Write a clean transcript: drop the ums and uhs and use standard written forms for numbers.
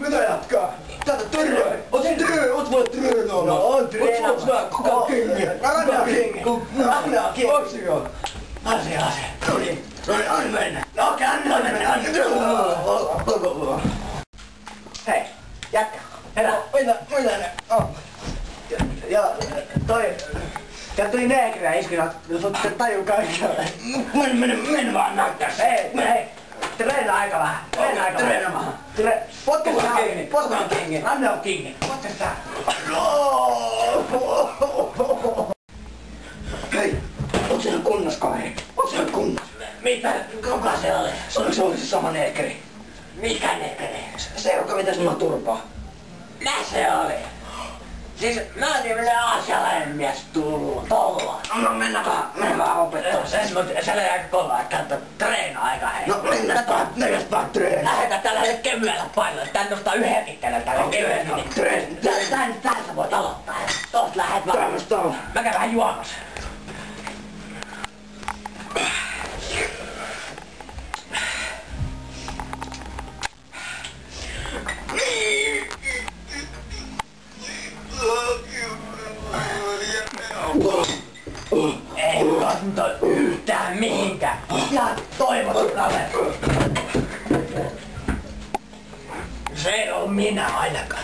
Mitä jatkaa? Tätä treen. Oot voi treenaa. No on treenaa. Oot mä kuka kengi. Ragnar kengi. Oksiko? Asia. Noniin, anna mennä. No okei, anna mennä. Hei, jätkä. Herä. Mitä ne? Ja toi... Tää tuli neekrejä iskina, jos ootte tajuu kaikkea. Mene vaan näyttää. Hei. Treenaa aika vähän. Treenaamaan. Potkataan kiinni. Anne on kiinni. Potkataan. Hei, oot sä kunnos kaveri? Oot sä kunnos? Mitä? Kuka se oli? Se oli se sama neekri. Mikä neekri? Se joka vetäis mua turpaa. Mä se oli. Siis mä oon nimelleen aasialainen mies tolla. No mennä vaan opettaa. Se oli aika kova, että katso treenaa aika hei. No mennäs vaan treenaa. Lähetään tällaiselle kevyellä painolle. Tän nostaa yhdenkin kädellä tällä kevyellä. Täältä voit aloittaa. Tosta lähet vaan. Mä käyn vähän juomassa. Ei kanto yhtään mihinkään. Ja toivottu kaveri. Se on minä ainakaan.